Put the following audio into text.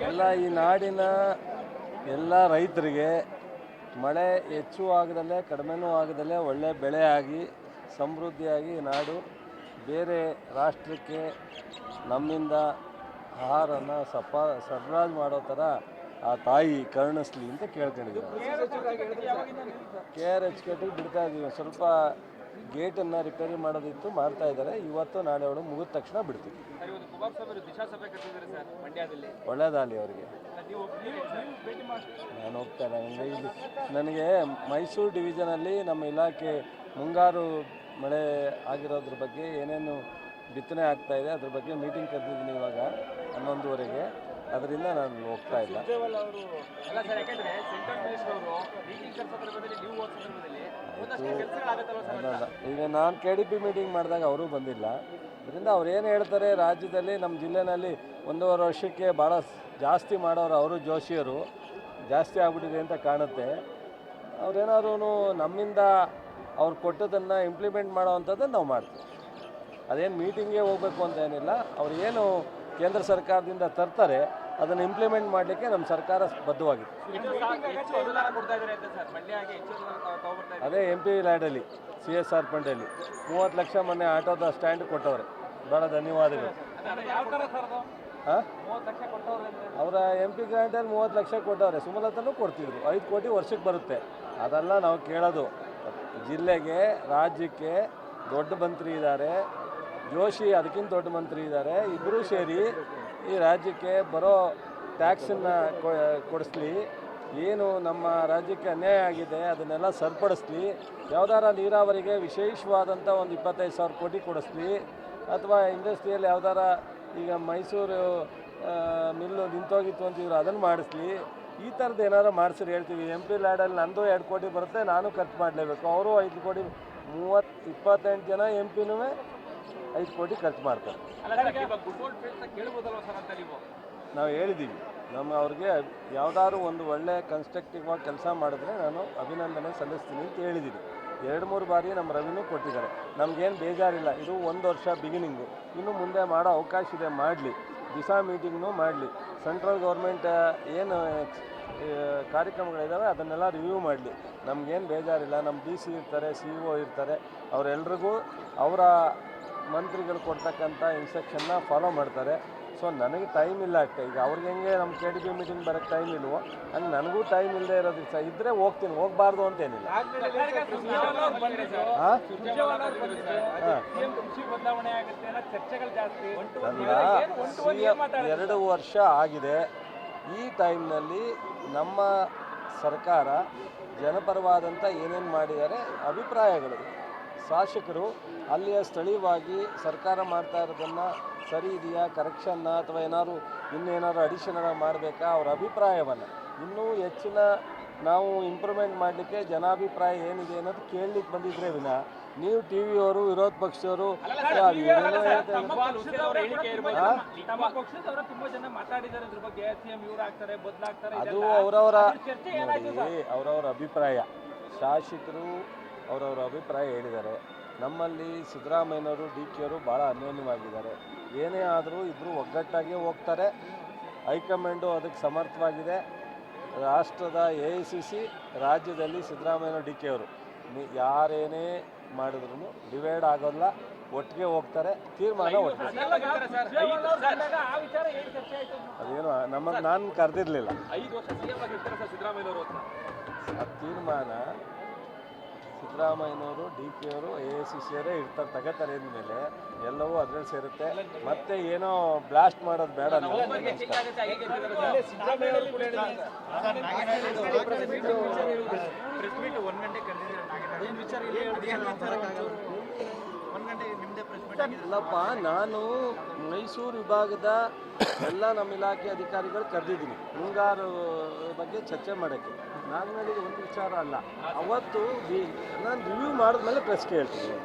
ಎಲ್ಲ ಈ ನಾಡಿನ ಎಲ್ಲ ರೈತರಿಗೆ ಮಳೆ ಹೆಚ್ಚು ಆಗದಲ್ಲೇ ಕಡಿಮೆನೂ ಆಗದಲ್ಲೇ ಒಳ್ಳೆ ಬೆಳೆ ಆಗಿ ಸಮೃದ್ಧಿಯಾಗಿ ನಾಡು ಬೇರೆ ರಾಷ್ಟ್ರಕ್ಕೆ ನಮ್ಮಿಂದ ಆಹಾರನ ಸರಬರಾಜು ಮಾಡೋ ಥರ ಆ ತಾಯಿ ಕರುಣಿಸ್ಲಿ ಅಂತ ಕೇಳ್ಕೊಂಡಿದ್ದೀವಿ. KRHಕಟ್ಟಿಗೆ ಬಿಡ್ತಾ ಇದ್ದೀವಿ. ಸ್ವಲ್ಪ ಗೇಟನ್ನು ರಿಪೇರಿ ಮಾಡೋದಿತ್ತು, ಮಾಡ್ತಾ ಇದ್ದಾರೆ. ಇವತ್ತು ನಾಳೆ ಅವಳು ಮುಗಿದ ತಕ್ಷಣ ಬಿಡ್ತೀವಿ. ಒಳ್ಳೆಯದಾಗಲಿ ಅವರಿಗೆ. ನಾನು ಹೋಗ್ತೇನೆ. ನನಗೆ ಮೈಸೂರು ಡಿವಿಷನಲ್ಲಿ ನಮ್ಮ ಇಲಾಖೆ ಮುಂಗಾರು ಮಳೆ ಆಗಿರೋದ್ರ ಬಗ್ಗೆ ಏನೇನು ಬಿತ್ತನೆ ಆಗ್ತಾಯಿದೆ ಅದ್ರ ಬಗ್ಗೆ ಮೀಟಿಂಗ್ ಕರೆದಿದ್ದೀನಿ ಇವಾಗ 11:30ಗೆ. ಅದರಿಂದ ನಾನು ಹೋಗ್ತಾ ಇಲ್ಲ. ಈಗ ನಾನು KDP ಮೀಟಿಂಗ್ ಮಾಡಿದಾಗ ಅವರು ಬಂದಿಲ್ಲ. ಅದರಿಂದ ಅವ್ರು ಏನು ಹೇಳ್ತಾರೆ, ರಾಜ್ಯದಲ್ಲಿ ನಮ್ಮ ಜಿಲ್ಲೆನಲ್ಲಿ 1.5 ವರ್ಷಕ್ಕೆ ಭಾಳ ಜಾಸ್ತಿ ಮಾಡೋರು ಅವರು ಜೋಶಿಯರು ಜಾಸ್ತಿ ಆಗ್ಬಿಟ್ಟಿದೆ ಅಂತ ಕಾಣುತ್ತೆ. ಅವ್ರೇನಾದ್ರು ನಮ್ಮಿಂದ ಅವ್ರು ಕೊಟ್ಟದನ್ನು ಇಂಪ್ಲಿಮೆಂಟ್ ಮಾಡೋ ಅಂಥದ್ದನ್ನು ನಾವು ಮಾಡ್ತೀವಿ. ಅದೇನು ಮೀಟಿಂಗ್ಗೆ ಹೋಗಬೇಕು ಅಂತ ಏನಿಲ್ಲ. ಅವ್ರು ಏನು ಕೇಂದ್ರ ಸರ್ಕಾರದಿಂದ ತರ್ತಾರೆ ಅದನ್ನು ಇಂಪ್ಲಿಮೆಂಟ್ ಮಾಡಲಿಕ್ಕೆ ನಮ್ಮ ಸರ್ಕಾರ ಬದ್ಧವಾಗಿದೆ. ಅದೇ MP ಲ್ಯಾಡಲ್ಲಿ CSR ಫಂಡಲ್ಲಿ 30 ಲಕ್ಷ ಮೊನ್ನೆ ಆಟೋದ ಸ್ಟ್ಯಾಂಡ್ ಕೊಟ್ಟವ್ರೆ. ಭಾಳ ಧನ್ಯವಾದಗಳು. ಅವರ MP ಗ್ರಾಂಟಲ್ಲಿ 30 ಲಕ್ಷ ಕೊಟ್ಟವ್ರೆ. ಸುಮಲತನೂ ಕೊಡ್ತಿದ್ರು. 5 ಕೋಟಿ ವರ್ಷಕ್ಕೆ ಬರುತ್ತೆ. ಅದೆಲ್ಲ ನಾವು ಕೇಳೋದು. ಜಿಲ್ಲೆಗೆ ರಾಜ್ಯಕ್ಕೆ ದೊಡ್ಡ ಮಂತ್ರಿ ಇದ್ದಾರೆ, ಜೋಶಿ ಅದಕ್ಕಿಂತ ದೊಡ್ಡ ಮಂತ್ರಿ ಇದ್ದಾರೆ. ಇಬ್ಬರೂ ಸೇರಿ ಈ ರಾಜ್ಯಕ್ಕೆ ಬರೋ ಟ್ಯಾಕ್ಸನ್ನು ಕೊಡಿಸ್ಲಿ, ಏನು ನಮ್ಮ ರಾಜ್ಯಕ್ಕೆ ಅನ್ಯಾಯ ಆಗಿದೆ ಅದನ್ನೆಲ್ಲ ಸರಿಪಡಿಸ್ಲಿ, ಯಾವ್ದಾರ ನೀರಾವರಿಗೆ ವಿಶೇಷವಾದಂಥ ಒಂದು 25,000 ಕೋಟಿ ಕೊಡಿಸ್ಲಿ, ಅಥವಾ ಇಂಡಸ್ಟ್ರಿಯಲ್ಲಿ ಯಾವ್ದಾರ ಈಗ ಮೈಸೂರು ಮಿಲ್ಲು ನಿಂತೋಗಿತ್ತು ಅಂತಿದ್ರು ಅದನ್ನು ಮಾಡಿಸ್ಲಿ. ಈ ಥರದ್ದು ಏನಾರು ಮಾಡಿಸ್ರಿ ಹೇಳ್ತೀವಿ. MP ಲ್ಯಾಡಲ್ಲಿ ನಂದು 2 ಕೋಟಿ ಬರುತ್ತೆ, ನಾನು ಖರ್ಚು ಮಾಡಲೇಬೇಕು. ಅವರು 5 ಕೋಟಿ 28 ಜನ MPನೂ 5 ಕೋಟಿ ಖರ್ಚು ಮಾಡ್ತಾರೆ. ನಾವು ಹೇಳಿದ್ದೀವಿ ಅವ್ರಿಗೆ ಯಾವುದಾದ್ರು ಒಂದು ಒಳ್ಳೆ ಕನ್ಸ್ಟ್ರಕ್ಟಿವ್ ಆಗಿ ಕೆಲಸ ಮಾಡಿದ್ರೆ ನಾನು ಅಭಿನಂದನೆ ಸಲ್ಲಿಸ್ತೀನಿ ಅಂತ ಹೇಳಿದ್ದೀನಿ. 2-3 ಬಾರಿ ನಮ್ಮ ರವಿನೂ ಕೊಟ್ಟಿದ್ದಾರೆ. ನಮಗೇನು ಬೇಜಾರಿಲ್ಲ. ಇದು 1 ವರ್ಷ ಬಿಗಿನಿಂಗು. ಇನ್ನು ಮುಂದೆ ಮಾಡೋ ಅವಕಾಶ ಇದೆ, ಮಾಡಲಿ. ದಿಸಾ ಮೀಟಿಂಗ್ನೂ ಮಾಡಲಿ. ಸೆಂಟ್ರಲ್ ಗೌರ್ಮೆಂಟ್ ಏನು ಕಾರ್ಯಕ್ರಮಗಳಿದ್ದಾವೆ ಅದನ್ನೆಲ್ಲ ರಿವ್ಯೂ ಮಾಡಲಿ. ನಮಗೇನು ಬೇಜಾರಿಲ್ಲ. ನಮ್ಮ DC ಇರ್ತಾರೆ, CEO ಇರ್ತಾರೆ, ಅವರೆಲ್ರಿಗೂ ಅವರ ಮಂತ್ರಿಗಳು ಕೊಡ್ತಕ್ಕಂಥ ಇನ್ಸ್ಟ್ರಕ್ಷನ್ನ ಫಾಲೋ ಮಾಡ್ತಾರೆ. ಸೊ ನನಗೆ ಟೈಮ್ ಇಲ್ಲ ಅಷ್ಟೇ. ಈಗ ಅವ್ರಿಗೆ ಹೆಂಗೆ ನಮ್ಮ KDP ಮೀಟಿಂಗ್ ಬರೋಕ್ಕೆ ಟೈಮ್ ಇಲ್ವೋ ಹಂಗೆ ನನಗೂ ಟೈಮ್ ಇಲ್ಲದೆ ಇರೋದಕ್ಕೆ ಸಹ ಇದ್ದರೆ ಹೋಗ್ತೀನಿ, ಹೋಗಬಾರ್ದು ಅಂತೇನಿಲ್ಲ. ನನ್ನ 2 ವರ್ಷ ಆಗಿದೆ. ಈ ಟೈಮ್ನಲ್ಲಿ ನಮ್ಮ ಸರ್ಕಾರ ಜನಪರವಾದಂಥ ಏನೇನು ಮಾಡಿದ್ದಾರೆ ಅಭಿಪ್ರಾಯಗಳು ಶಾಸಕರು ಅಲ್ಲಿಯ ಸ್ಥಳೀಯವಾಗಿ ಸರ್ಕಾರ ಮಾಡ್ತಾ ಇರೋದನ್ನು ಸರಿ ಇದೆಯಾ, ಕರೆಕ್ಷನ್ನ, ಅಥವಾ ಇನ್ನೇನಾದ್ರು ಅಡಿಷನಲ್ ಮಾಡಬೇಕಾ, ಅವರ ಅಭಿಪ್ರಾಯವನ್ನು ಇನ್ನೂ ಹೆಚ್ಚಿನ ನಾವು ಇಂಪ್ರೂವ್ಮೆಂಟ್ ಮಾಡಲಿಕ್ಕೆ ಜನಾಭಿಪ್ರಾಯ ಏನಿದೆ ಅನ್ನೋದು ಕೇಳಲಿಕ್ಕೆ ಬಂದಿದ್ರೆ ವಿನ ನೀವು TV-ಯವರು ವಿರೋಧ ಪಕ್ಷದವರು ಅದು ಅವರವರ ಅಭಿಪ್ರಾಯ. ಶಾಸಕರು ಅವರವರ ಅಭಿಪ್ರಾಯ ಹೇಳಿದ್ದಾರೆ. ನಮ್ಮಲ್ಲಿ ಸಿದ್ದರಾಮಯ್ಯನವರು DKಯವರು ಭಾಳ ಅನ್ಯೋನ್ಯವಾಗಿದ್ದಾರೆ. ಏನೇ ಆದರೂ ಇಬ್ಬರು ಒಗ್ಗಟ್ಟಾಗಿ ಹೋಗ್ತಾರೆ. ಹೈಕಮಾಂಡು ಅದಕ್ಕೆ ಸಮರ್ಥವಾಗಿದೆ. ರಾಷ್ಟ್ರದ AICC, ರಾಜ್ಯದಲ್ಲಿ ಸಿದ್ದರಾಮಯ್ಯನವರು DKಯವರು ಯಾರೇನೇ ಮಾಡಿದ್ರು ಡಿವೈಡ್ ಆಗೋಲ್ಲ, ಒಟ್ಟಿಗೆ ಹೋಗ್ತಾರೆ. ತೀರ್ಮಾನ ಒಟ್ಟಿಗೆ. ಅದೇನು ನಾನು ಕರೆದಿರಲಿಲ್ಲ. ಆ ತೀರ್ಮಾನ ಸಿದ್ದರಾಮಯ್ಯನವರು DKಯವರು AICCಯವರೇ ತಗೋತಾರೆ ಅಂದಮೇಲೆ ಎಲ್ಲವೂ ಅದರಲ್ಲಿ ಸೇರುತ್ತೆ. ಮತ್ತೆ ಏನೋ ಬ್ಲಾಸ್ಟ್ ಮಾಡೋದು ಬೇಡ. ಇಲ್ಲಪ್ಪ, ನಾನು ಮೈಸೂರು ವಿಭಾಗದ ಎಲ್ಲ ನಮ್ಮ ಇಲಾಖೆ ಅಧಿಕಾರಿಗಳು ಕರೆದಿದ್ದೀನಿ ಮುಂಗಾರು ಬಗ್ಗೆ ಚರ್ಚೆ ಮಾಡೋಕ್ಕೆ. ನಾನು ಹೇಳಿದ ಒಂದು ವಿಚಾರ ಅಲ್ಲ. ಅವತ್ತು ನಾನು ರಿವ್ಯೂ ಮಾಡಿದ್ಮೇಲೆ ಪ್ರೆಸ್ಗೆ ಹೇಳ್ತೀನಿ.